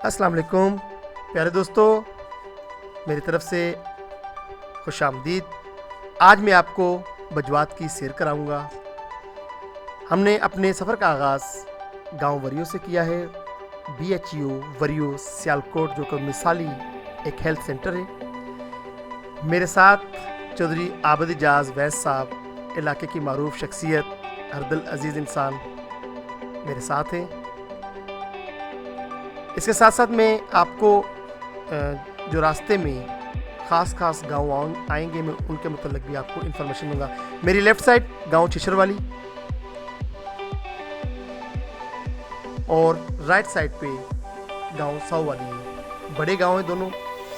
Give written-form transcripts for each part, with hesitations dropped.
अस्सलाम वालेकुम प्यारे दोस्तों, मेरी तरफ से खुशामदीद। आज मैं आपको बजवात की सैर कराऊंगा। हमने अपने सफ़र का आगाज़ गांव वरियो से किया है। BHU वरियो सियालकोट, जो कि मिसाली एक हेल्थ सेंटर है। मेरे साथ चौधरी आबद एजाज वैस साहब, इलाके की मारूफ शख्सियत, हरदल अजीज़ इंसान मेरे साथ हैं। इसके साथ साथ मैं आपको जो रास्ते में ख़ास गाँव आएंगे, मैं उनके मतलब भी आपको इन्फॉर्मेशन दूंगा। मेरी लेफ़्ट साइड गांव छिछरवाली और राइट साइड पे गांव साहवाली है। बड़े गांव हैं दोनों।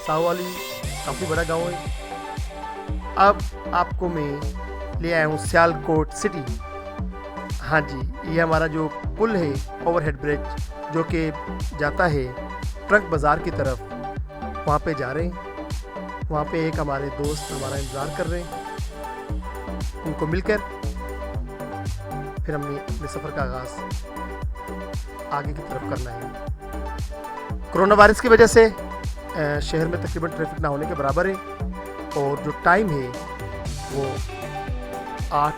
साहवाली काफ़ी बड़ा गांव है। अब आपको मैं ले आया हूँ सियालकोट सिटी। हाँ जी, ये हमारा जो पुल है, ओवरहेड ब्रिज, जो कि जाता है ट्रक बाज़ार की तरफ, वहाँ पे जा रहे हैं। वहाँ पे एक हमारे दोस्त हमारा इंतज़ार कर रहे हैं। उनको मिलकर फिर हमने अपने सफ़र का आगाज़ आगे की तरफ करना है। कोरोना वायरस की वजह से शहर में तकरीबन ट्रैफिक ना होने के बराबर है, और जो टाइम है वो 8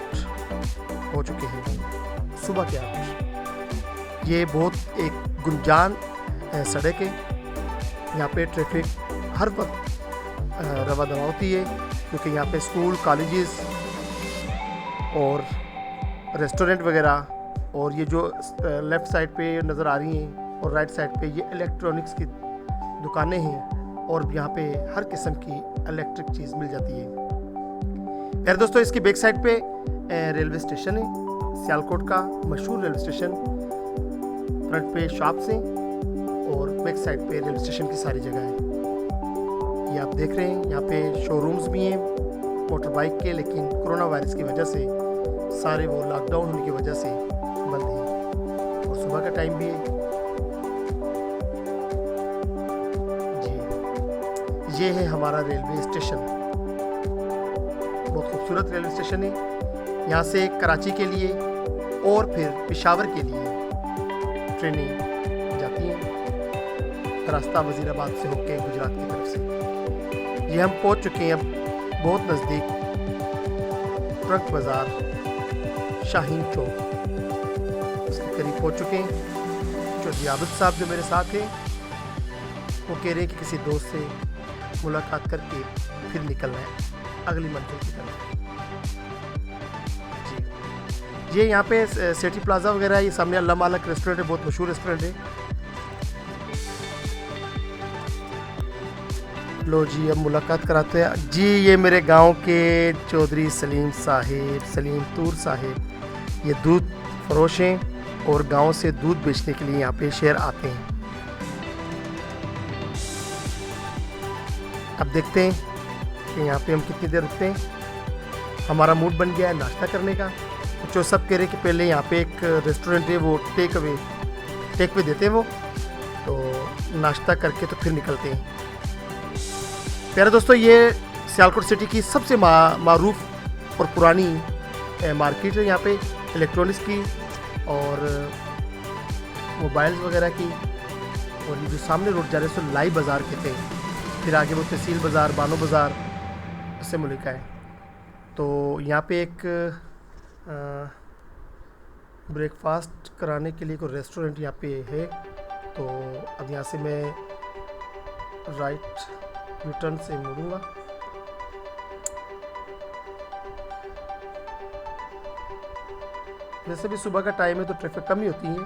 हो चुके हैं, सुबह के 8। ये बहुत एक गुंजान सड़क है। यहाँ पे ट्रैफिक हर वक्त रवा दवा होती है, क्योंकि यहाँ पे स्कूल, कॉलेजेस और रेस्टोरेंट वगैरह, और ये जो लेफ़्ट साइड पे नज़र आ रही हैं और राइट साइड पे ये इलेक्ट्रॉनिक्स की दुकानें हैं, और यहाँ पे हर किस्म की इलेक्ट्रिक चीज़ मिल जाती है। यार दोस्तों, इसकी बैक साइड पे रेलवे स्टेशन है, सियालकोट का मशहूर रेलवे स्टेशन। फ्रंट पे शॉप्स हैं और बैक साइड पे रेलवे स्टेशन की सारी जगह है। ये आप देख रहे हैं, यहाँ पे शोरूम्स भी हैं मोटर बाइक के, लेकिन कोरोना वायरस की वजह से सारे वो लॉकडाउन होने की वजह से बंद हैं, और सुबह का टाइम भी है जी। ये है हमारा रेलवे स्टेशन, बहुत खूबसूरत रेलवे स्टेशन है। यहाँ से कराची के लिए और फिर पेशावर के लिए ट्रेनें जाती हैं, रास्ता वज़ीराबाद से होकर गुजरात की तरफ से। ये हम पहुंच चुके हैं अब बहुत नज़दीक, ट्रक बाज़ार, शाहीन चौक, उसके करीब पहुंच चुके हैं। चौधरी आबिद साहब जो मेरे साथ हैं, वो कह रहे हैं कि किसी दोस्त से मुलाकात करके फिर निकलना है अगली मंजिल की तरफ जी। ये यहाँ पे सिटी प्लाजा वगैरह है। ये सामने अल्लाह मालक रेस्टोरेंट है, बहुत मशहूर रेस्टोरेंट है। लो जी, अब मुलाकात कराते हैं जी। ये मेरे गांव के चौधरी सलीम साहिब, सलीम तूर साहिब, ये दूध फरोश हैं और गांव से दूध बेचने के लिए यहाँ पे शहर आते हैं। अब देखते हैं कि यहाँ पे हम कितनी देर रुकते हैं। हमारा मूड बन गया है नाश्ता करने का। जो सब कह रहे हैं कि पहले यहाँ पे एक रेस्टोरेंट है, वो टेक वे देते हैं वो, तो नाश्ता करके तो फिर निकलते हैं। प्यारे दोस्तों, ये सियालकोट सिटी की सबसे मारूफ और पुरानी मार्केट है। यहाँ पे इलेक्ट्रॉनिक्स की और मोबाइल्स वगैरह की, और ये जो सामने रोड जा रहे हैं सो लाई बाज़ार कहते हैं। फिर आगे वो तहसील बाज़ार, बानो बाज़ार, इससे मुलिका है। तो यहाँ पे एक ब्रेकफास्ट कराने के लिए कोई रेस्टोरेंट यहाँ पे है। तो अब यहाँ से मैं राइट रिटर्न से मुड़ूंगा। वैसे भी सुबह का टाइम है तो ट्रैफिक कम ही होती है,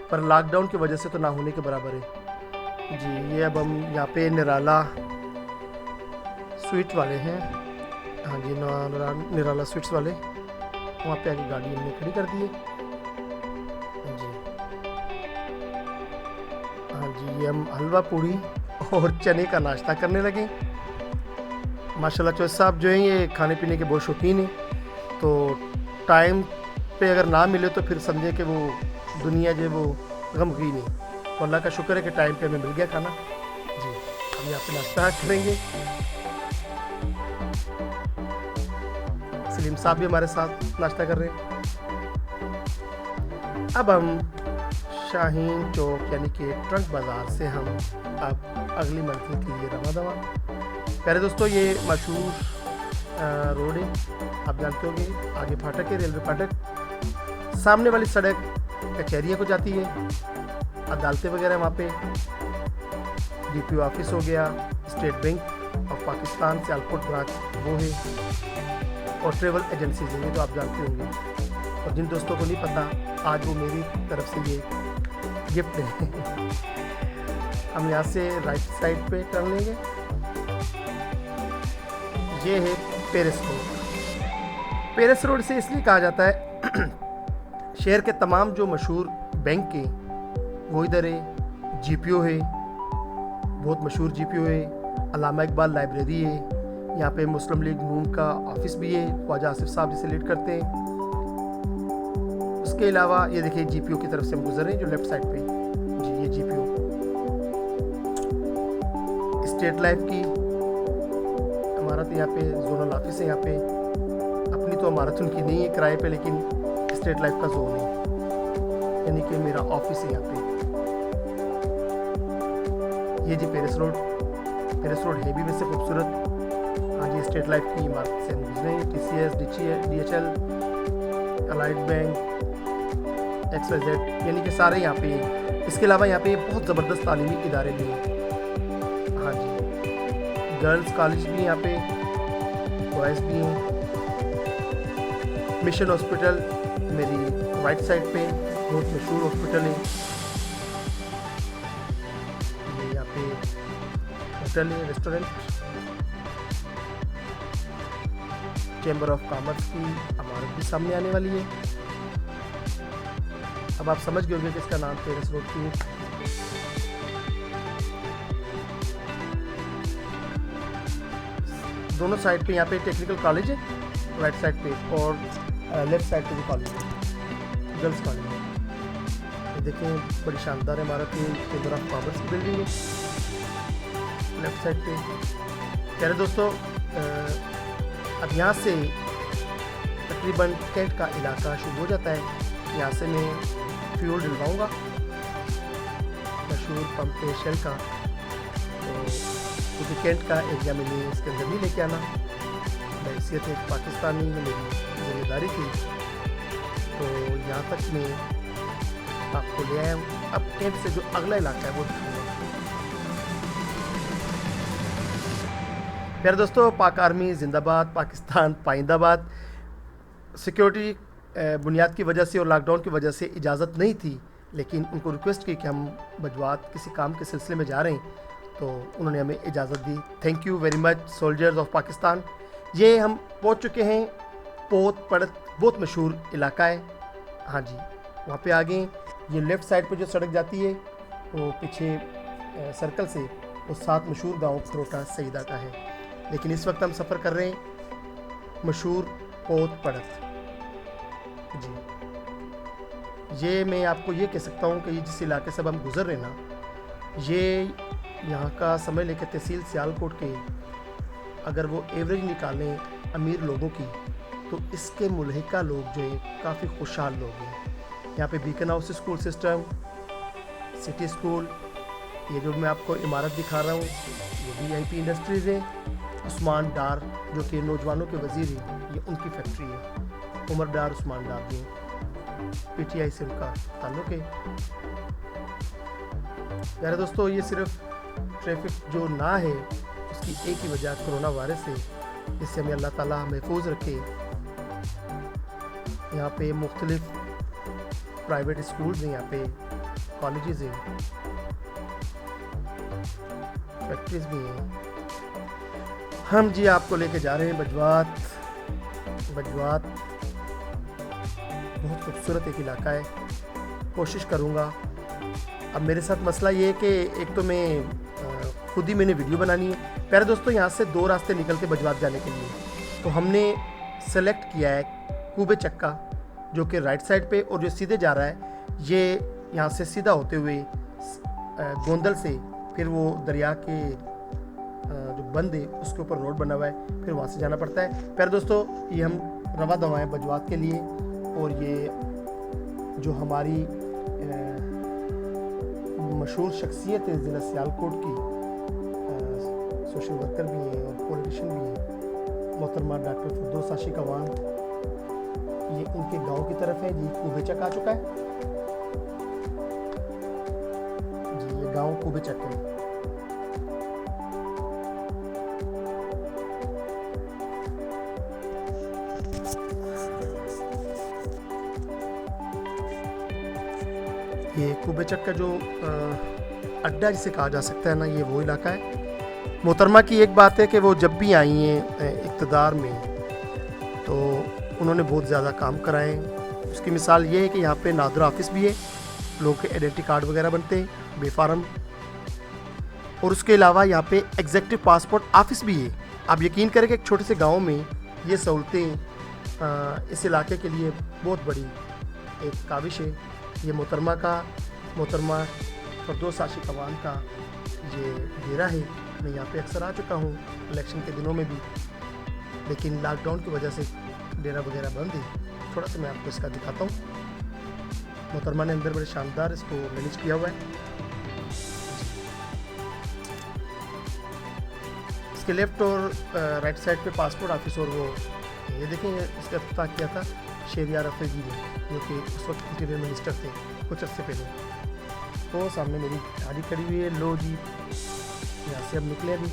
पर लॉकडाउन की वजह से तो ना होने के बराबर है जी। ये अब हम यहाँ पे निराला स्वीट वाले हैं। हाँ जी, निराला स्वीट्स वाले, वहाँ पे आगे गाड़ी हमने खड़ी कर दी है जी। हाँ जी, ये हम हलवा पूड़ी और चने का नाश्ता करने लगे। माशाल्लाह चौधरी साहब जो हैं ये खाने पीने के बहुत शौकीन हैं, तो टाइम पे अगर ना मिले तो फिर समझे कि वो दुनिया जो वो गमगीन है। तो अल्लाह का शुक्र है कि टाइम पे हमें मिल गया खाना जी। हम यहाँ पे नाश्ता करेंगे। सलीम साहब भी हमारे साथ नाश्ता कर रहे हैं। अब हम शाहीन चौक यानी कि ट्रंक बाज़ार से हम अब अगली मंजिल के लिए रवा दवा। प्यारे दोस्तों, ये मशहूर रोड है, आप जानते होंगे। आगे फाटक है, रेलवे फाटक। सामने वाली सड़क कचहरिया को जाती है, अदालतें वगैरह वहाँ पे, DPO ऑफिस हो गया, state bank of Pakistan Sialkot branch वो है, और ट्रेवल एजेंसीज हैं, ये तो आप जानते होंगे। और जिन दोस्तों को नहीं पता, आज वो मेरी तरफ से ये गिफ्ट है। हम यहाँ से राइट साइड पे टर्न लेंगे। ये है पेरिस रोड। पेरिस रोड से इसलिए कहा जाता है शहर के तमाम जो मशहूर बैंक के वो इधर है। GPO है, बहुत मशहूर GPO है। अल्लामा इकबाल लाइब्रेरी है, यहाँ पे मुस्लिम लीग नून का ऑफिस भी है, ख्वाजा आसिफ साहब जिसे लीड करते हैं। उसके अलावा ये देखिए GPO की तरफ से हम गुजर रहे हैं, जो लेफ्ट साइड पे जी, ये GPO स्टेट लाइफ की इमारत यहाँ पे, जोनल ऑफिस है यहाँ पे। अपनी तो इमारत उनकी नहीं है किराए पे, लेकिन स्टेट लाइफ का जोन है, यानी कि मेरा ऑफिस है यहाँ पे। ये जी पेरिस रोड। पेरिस रोड है भी वैसे खूबसूरत। हाँ जी, स्टेट लाइफ की इमारत से हम गुजरे हैं। TCS, DHL, allied bank, XYZ, यानी कि सारे यहाँ पे हैं। इसके अलावा यहाँ पे बहुत ज़बरदस्त तालीमी इदारे भी हैं। हाँ जी, गर्ल्स कॉलेज भी यहाँ पे, बॉयज़ भी हैं। मिशन हॉस्पिटल मेरी राइट साइड पे, बहुत मशहूर हॉस्पिटल है। ये यहाँ पे होटल है, रेस्टोरेंट। चैम्बर ऑफ कॉमर्स की इमारत भी सामने आने वाली है। अब आप समझ गए होंगे कि इसका नाम पेरिस रोड क्यों है। दोनों साइड पे यहाँ पे टेक्निकल कॉलेज है राइट साइड पे, और लेफ्ट साइड पे भी कॉलेज है, गर्ल्स कॉलेज है। ये देखें, बड़ी शानदार इमारत है, चैम्बर ऑफ कॉमर्स की बिल्डिंग है लेफ्ट साइड पे। प्यारे दोस्तों, अब यहाँ से तकरीबन कैंट का इलाका शुरू हो जाता है। यहाँ से मैं फ्यूल डलवाऊँगा मशहूर पंप है शेल का, तो क्योंकि कैंट का एरिया में नहीं इसके अंदर नहीं लेके आना, हैसियत एक पाकिस्तानी में मेरी जिम्मेदारी थी, तो यहाँ तक मैं आपको ले आया हूँ। अब कैंट से जो अगला इलाका है वो दिखाऊंगा। प्यारे दोस्तों, पाक आर्मी जिंदाबाद, पाकिस्तान पाइंदाबाद। सिक्योरिटी बुनियाद की वजह से और लॉकडाउन की वजह से इजाज़त नहीं थी, लेकिन उनको रिक्वेस्ट की कि हम बजवात किसी काम के सिलसिले में जा रहे हैं, तो उन्होंने हमें इजाज़त दी। Thank you very much soldiers of Pakistan. ये हम पहुंच चुके हैं पोत पड़त, बहुत मशहूर इलाका है। हाँ जी, वहाँ पे आ गए। ये लेफ़्ट साइड पे जो सड़क जाती है वो पीछे सर्कल से वो 7 मशहूर गांव खरोटा सईदा का है, लेकिन इस वक्त हम सफ़र कर रहे हैं मशहूर पोत पड़त जी। ये मैं आपको ये कह सकता हूँ कि ये जिस इलाके से अब हम गुज़र रहे हैं ना, ये यहाँ का समझ लेकर तहसील सियालकोट के अगर वो एवरेज निकालें अमीर लोगों की, तो इसके मुल्हिका लोग जो है काफ़ी खुशहाल लोग हैं। यहाँ पे beacon house school system, city school, ये जो मैं आपको इमारत दिखा रहा हूँ ये भी IP इंडस्ट्रीज़ है। उस्मान डार जो कि नौजवानों के वज़ीर हैं, ये उनकी फैक्ट्री है। उमर डार उस्मान डार भी PTI से उनका ताल्लुक़ है। प्यारे दोस्तों, ये सिर्फ ट्रैफिक जो ना है उसकी एक ही वजह कोरोना वायरस है, इससे हमें अल्लाह ताला महफूज रखे। यहाँ पे मुख्तलिफ प्राइवेट स्कूल्स हैं, यहाँ पे कॉलेजेस हैं, फैक्ट्रीज भी हैं। हम जी आपको लेके जा रहे हैं बजवात। बजवात बहुत खूबसूरत एक इलाका है, कोशिश करूँगा। अब मेरे साथ मसला ये है कि एक तो मैं खुद ही मैंने वीडियो बनानी है। प्यारे दोस्तों, यहाँ से 2 रास्ते निकलते बजवात जाने के लिए, तो हमने सेलेक्ट किया है कूबे चक्का जो कि राइट साइड पे, और जो सीधे जा रहा है ये यहाँ से सीधा होते हुए गोंदल से फिर वो दरिया के जो बंद है उसके ऊपर रोड बना हुआ है, फिर वहाँ से जाना पड़ता है। प्यारे दोस्तों, ये हम रवा दवा हैं बजवात के लिए, और ये जो हमारी मशहूर शख्सियत है ज़िला सियालकोट की, सोशल वर्कर भी हैं और पॉलिटिशियन भी हैं, मोहतरमा डॉक्टर फिरदौस आशिक अवान। ये इनके गांव की तरफ है जी। कुबेचक आ चुका है जी, ये गांव कुबेचक है। ये कुबेचक का जो अड्डा जिसे कहा जा सकता है ना, ये वो इलाका है। मोहतरमा की एक बात है कि वो जब भी आई हैं इक़्तिदार में तो उन्होंने बहुत ज़्यादा काम कराए। उसकी मिसाल ये है कि यहाँ पे नादर ऑफिस भी है, लोगों के आइडेंटिटी कार्ड वगैरह बनते हैं बेफारम, और उसके अलावा यहाँ पे एग्जेक्टिव पासपोर्ट ऑफिस भी है। आप यकीन करें कि एक छोटे से गांव में ये सहूलतें इस इलाके के लिए बहुत बड़ी एक काविश है। ये मोहतरमा फिरदौस आशिक अवान का ये डेरा है। मैं यहाँ पे अक्सर आ चुका हूँ इलेक्शन के दिनों में भी, लेकिन लॉकडाउन की वजह से डेरा वगैरह बंद है। थोड़ा सा मैं आपको इसका दिखाता हूँ। मोहतरमा ने अंदर बड़े शानदार इसको मैनेज किया हुआ है। इसके लेफ्ट और राइट साइड पे पासपोर्ट ऑफिस, और वो ये देखें इसका इफ्तिताह किया था शेरियार अफरीदी ने, जो कि उस वक्त इंटीरियर मिनिस्टर थे कुछ अर्से पहले। तो सामने मेरी गाड़ी खड़ी हुई है। लो जी, यहाँ से अब निकले। अभी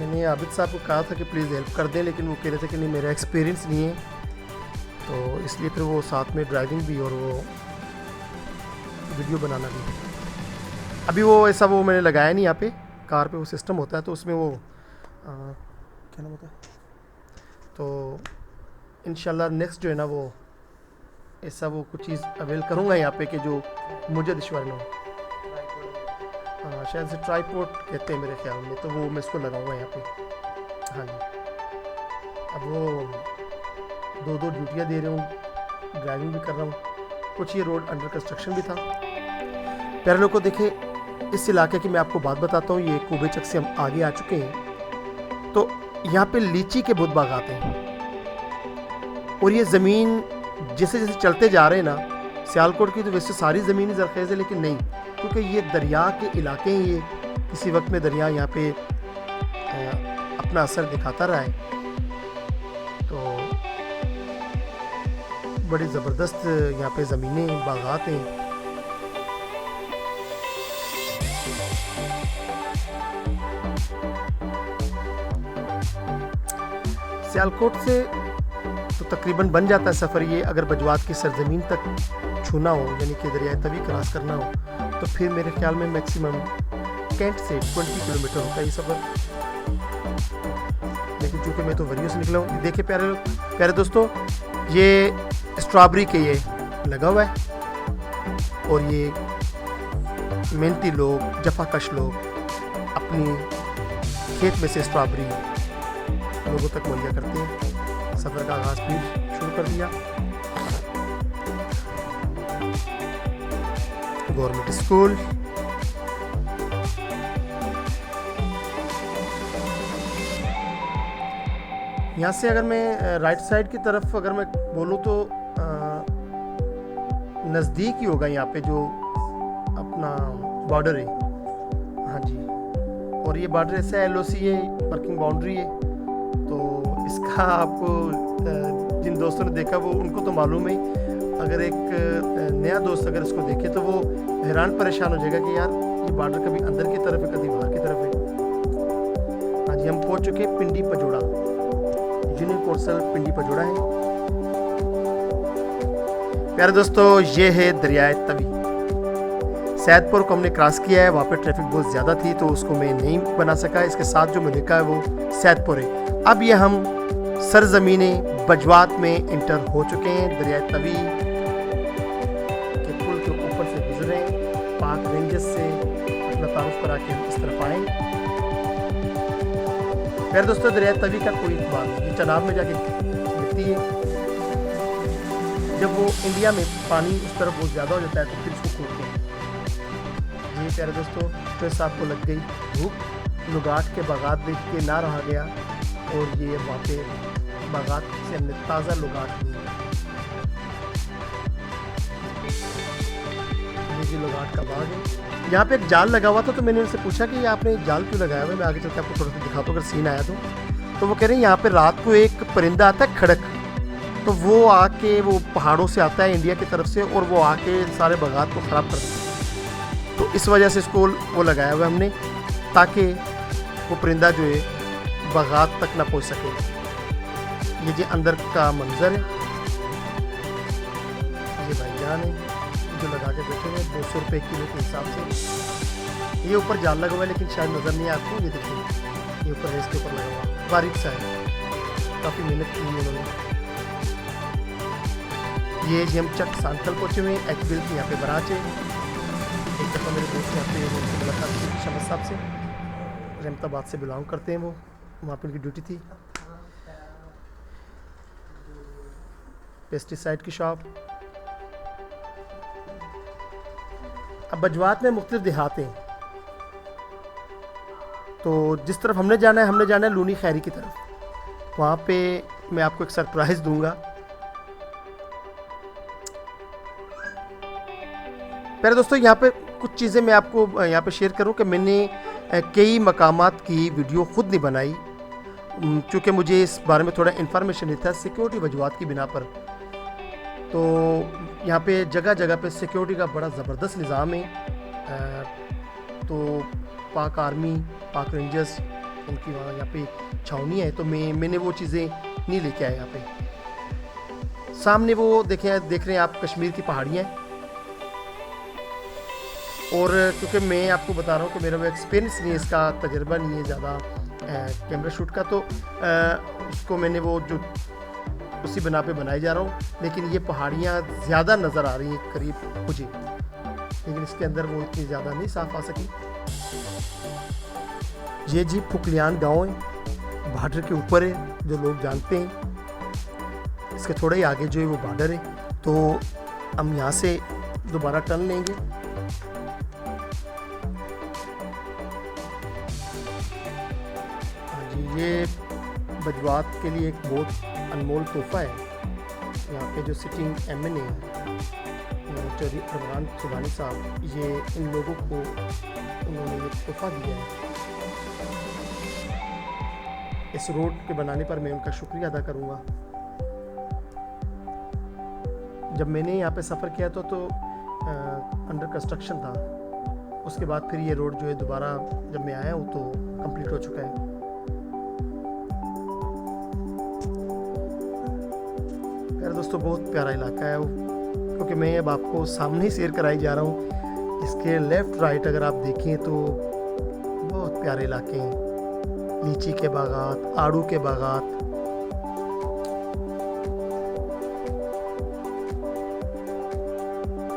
मैंने आबिद साहब को कहा था कि प्लीज़ हेल्प कर दें, लेकिन वो कह रहे थे कि नहीं मेरा एक्सपीरियंस नहीं है, तो इसलिए फिर वो साथ में ड्राइविंग भी और वो वीडियो बनाना भी। अभी वो ऐसा वो मैंने लगाया नहीं, यहाँ पे कार पे वो सिस्टम होता है, तो उसमें वो क्या नाम होता है, तो इंशाल्लाह नेक्स्ट जो है ना वो ऐसा वो कुछ चीज़ अवेल करूँगा यहाँ पे कि जो मुझे दुश्वारी ना हो। शायद से ट्राईपोड कहते हैं मेरे ख्याल में, तो वो मैं इसको लगाऊंगा यहाँ पे। हाँ जी, अब वो दो ड्यूटियाँ दे रहा हूँ, ड्राइविंग भी कर रहा हूँ। कुछ ये रोड अंडर कंस्ट्रक्शन भी था। प्यारे लोग को देखें, इस इलाके की मैं आपको बात बताता हूँ। ये कुबेचक से हम आगे आ चुके हैं, तो यहाँ पे लीची के बहुत बागात हैं, और ये ज़मीन जैसे जैसे चलते जा रहे हैं ना, सियालकोट की तो वैसे सारी ज़मीन ज़रखेज़ है, लेकिन नहीं, क्योंकि ये दरिया के इलाके हैं। ये किसी वक्त में दरिया यहाँ पे अपना असर दिखाता रहा है, तो बड़ी ज़बरदस्त यहाँ पे ज़मीनें बागात हैं। सियालकोट से तो तकरीबन बन जाता है सफ़र ये, अगर बजवात की सरजमीन तक छूना हो, यानी कि दरियाए तवी क्रॉस करना हो, तो फिर मेरे ख्याल में मैक्सिमम कैंट से 20 किलोमीटर होता है ये सफ़र। लेकिन चूँकि मैं तो वरियों से निकला हूँ। देखिए प्यारे दोस्तों, ये स्ट्रॉबेरी के ये लगा हुआ है, और ये मेहनती लोग, जफाकश लोग अपनी खेत में से स्ट्रॉबेरी लोगों तक मुहैया करते हैं। सफ़र का आगाज़ भी शुरू कर दिया। गवर्नमेंट स्कूल, यहाँ से अगर मैं राइट साइड की तरफ अगर मैं बोलूँ तो नज़दीक ही होगा यहाँ पे जो अपना बॉर्डर है। हाँ जी, और ये बॉर्डर ऐसा LOC है, वर्किंग बाउंड्री है, तो इसका आपको जिन दोस्तों ने देखा वो उनको तो मालूम है। अगर एक नया दोस्त अगर इसको देखे तो वो हैरान परेशान हो जाएगा कि यार ये बॉर्डर कभी अंदर की तरफ है, कभी बाहर की तरफ है। हाँ जी, हम पहुँच चुके हैं पिंडी पजोड़ा, यूनियन कौंसिल पिंडी पजोड़ा है। प्यारे दोस्तों, ये है दरियाए तवी। सैदपुर को हमने क्रॉस किया है, वहाँ पे ट्रैफिक बहुत ज़्यादा थी तो उसको मैं नहीं बना सका। इसके साथ जो मलिका है वो सैदपुर है। अब ये हम सरजमीने बजवात में इंटर हो चुके हैं। दरिया तवी के पुल के ऊपर से गुजरे, पाक रेंजेस से अपना तारुफ करा के इस तरफ आए। प्यारे दोस्तों, दरिया तवी का कोई इतबार नहीं, ये चनाब में जाके गिरती है। जब वो इंडिया में पानी उस तरफ बहुत ज़्यादा हो जाता है तो फिर इसको खोलते हैं। जी प्यारे दोस्तों, तो साहब को लग गई भूख, लुगाट के बागात देख के ना रहा गया, और ये वहाँ पे बागात से हमने ताज़ा लुगाट ली। जी लोग आठ का बाग है। यहाँ पे एक जाल लगा हुआ था, तो मैंने उनसे पूछा कि आपने जाल क्यों लगाया हुआ है। मैं आगे चलकर आपको थोड़ा सा दिखाता हूँ अगर सीन आया तो वो कह रहे हैं यहाँ पे रात को एक परिंदा आता है खड़क, तो वो आके वो पहाड़ों से आता है इंडिया की तरफ से, और वो आके सारे बागात को ख़राब कर देता है। तो इस वजह से इसको वो लगाया हुआ है हमने, ताकि वो परिंदा जो है बागात तक ना पहुँच सके। ये जी अंदर का मंजर है, ये भाईजान है जो लगा के बैठे हुए 200 रुपये किलो के हिसाब से। ये ऊपर जाल लगा हुआ है लेकिन शायद नज़र नहीं आपको, ये देखिए ये ऊपर रेस के ऊपर लगा हुआ बारीक सा है, काफ़ी मेहनत की है उन्होंने। ये जी हम चक सांथल पहुँचे हुए हैं, एचबिल के यहाँ पे बराच है। एक दफ़ा मेरे दोस्त यहाँ पे उनसे मुलाकात की शमस साहब से, रहमताबाद से बिलोंग करते हैं वो, वहाँ पर उनकी ड्यूटी थी। पेस्टिसाइड की शॉप। अब बजवात में मुख्तलिफ देहात हैं, तो जिस तरफ हमने जाना है लूनी खैरी की तरफ। वहाँ पे मैं आपको एक सरप्राइज़ दूंगा। पहले दोस्तों यहाँ पे कुछ चीज़ें मैं आपको यहाँ पे शेयर करूँ कि मैंने कई मकामात की वीडियो ख़ुद नहीं बनाई, चूँकि मुझे इस बारे में थोड़ा इन्फॉर्मेशन नहीं था सिक्योरिटी वजूहात की बिना पर। तो यहाँ पे जगह जगह पे सिक्योरिटी का बड़ा ज़बरदस्त निज़ाम है। तो पाक आर्मी, पाक रेंजर्स, उनकी वहाँ यहाँ पे छावनी है, तो मैंने वो चीज़ें नहीं लेके आया यहाँ पे। सामने वो देख रहे हैं आप कश्मीर की पहाड़ियाँ हैं, और क्योंकि मैं आपको बता रहा हूँ कि मेरा वो एक्सपीरियंस नहीं है, इसका तजर्बा नहीं है ज़्यादा कैमरा शूट का, तो उसको मैंने वो जो उसी बना पे बनाई जा रहा हूँ। लेकिन ये पहाड़ियाँ ज़्यादा नज़र आ रही हैं करीब मुझे, लेकिन इसके अंदर वो इतनी ज़्यादा नहीं साफ आ सकी। ये जी फुकलियान गांव है, बॉर्डर के ऊपर है, जो लोग जानते हैं। इसके थोड़ा ही आगे जो है वो बॉर्डर है, तो हम यहाँ से दोबारा टर्न लेंगे। हाँ जी, ये बजवात के लिए एक बहुत अनमोल तोहफा है। यहाँ पे जो सिटिंग एमएनए है इमरान सुबानी साहब, ये इन लोगों को उन्होंने ये तोहफा दिया है। इस रोड के बनाने पर मैं उनका शुक्रिया अदा करूँगा। जब मैंने यहाँ पे सफ़र किया तो अंडर कंस्ट्रक्शन था, उसके बाद फिर ये रोड जो है दोबारा जब मैं आया हूँ तो कंप्लीट हो चुका है। यार दोस्तों बहुत प्यारा इलाका है वो, क्योंकि मैं अब आपको सामने ही शेयर कराई जा रहा हूँ। इसके लेफ़्ट राइट अगर आप देखें तो बहुत प्यारे इलाके हैं, लीची के बागात, आड़ू के बागात।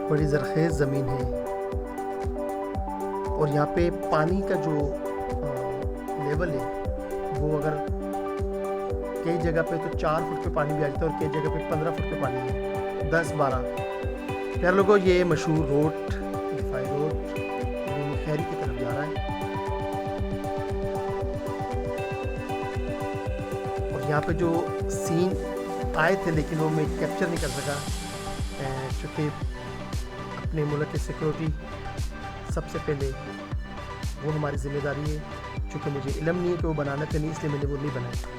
बड़ी ज़रख़ेज़ ज़मीन है, और यहाँ पे पानी का जो लेवल है वो अगर कई जगह पे तो 4 फुट पे पानी भी आ जाता है, और कई जगह पे 15 फुट पे पानी है, 10-12। यार लोगों, ये मशहूर रोड डिफाई रोड खैरी की तरफ जा रहा है, और यहाँ पे जो सीन आए थे लेकिन वो मैं कैप्चर नहीं कर सका, चूँकि अपने मुल्क की सिक्योरिटी सबसे पहले वो हमारी ज़िम्मेदारी है। चूँकि मुझे इल्म नहीं है कि वो बनाना था, नहीं, इसलिए मैंने वो नहीं बनाया।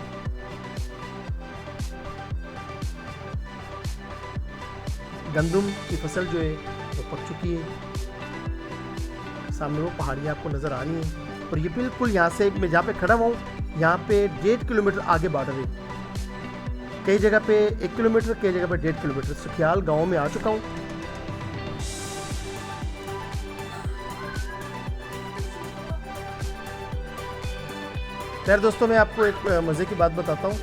गंदम की फसल जो है वो पक चुकी है। सामने वो पहाड़ियाँ आपको नज़र आ रही हैं, और ये बिल्कुल यहाँ से मैं जहाँ पे खड़ा हुआ हूँ, यहाँ पे 1.5 किलोमीटर आगे बॉर्डर है। कई जगह पे 1 किलोमीटर, कई जगह पे 1.5 किलोमीटर। सुखियाल गांव में आ चुका हूँ। खैर दोस्तों, मैं आपको एक मज़े की बात बताता हूँ।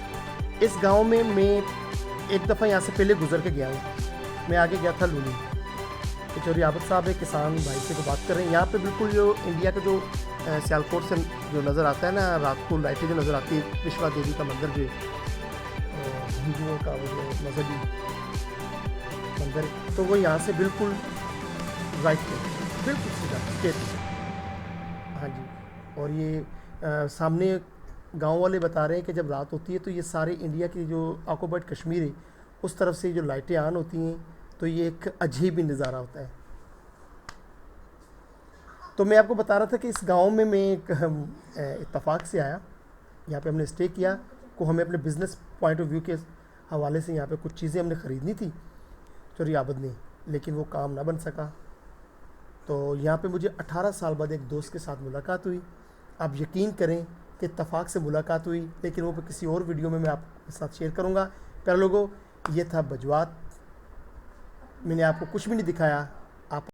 इस गांव में मैं एक दफ़ा यहाँ से पहले गुजर के गया हूँ। मैं आगे गया था लूनी, चौधरी आबद साहब है, किसान भाई से को बात कर रहे हैं। यहाँ पे बिल्कुल जो इंडिया का जो सियालकोट से जो नज़र आता है ना, रात को लाइटें जो नज़र आती है, विश्वा देवी का मंदिर जो हिंदुओं का वो जो मजहबी मंदिर, तो वो यहाँ से बिल्कुल राइट पे, बिल्कुल सीधा स्ट्रेट। हाँ जी, और ये सामने गांव वाले बता रहे हैं कि जब रात होती है तो ये सारे इंडिया की जो ऑक्युपाइड कश्मीर है उस तरफ से जो लाइटें ऑन होती हैं, तो ये एक अजीब ही नज़ारा होता है। तो मैं आपको बता रहा था कि इस गांव में मैं एक इत्तेफाक से आया, यहाँ पे हमने स्टे किया, को हमें अपने बिज़नेस पॉइंट ऑफ व्यू के हवाले से यहाँ पे कुछ चीज़ें हमने ख़रीदनी थी चोरी आबद में, लेकिन वो काम ना बन सका। तो यहाँ पे मुझे 18 साल बाद एक दोस्त के साथ मुलाकात हुई। आप यकीन करें कि इत्तेफाक से मुलाकात हुई, लेकिन वो किसी और वीडियो में मैं आपके साथ शेयर करूँगा। प्यारे लोगों, ये था बजवात, मैंने आपको कुछ भी नहीं दिखाया। आप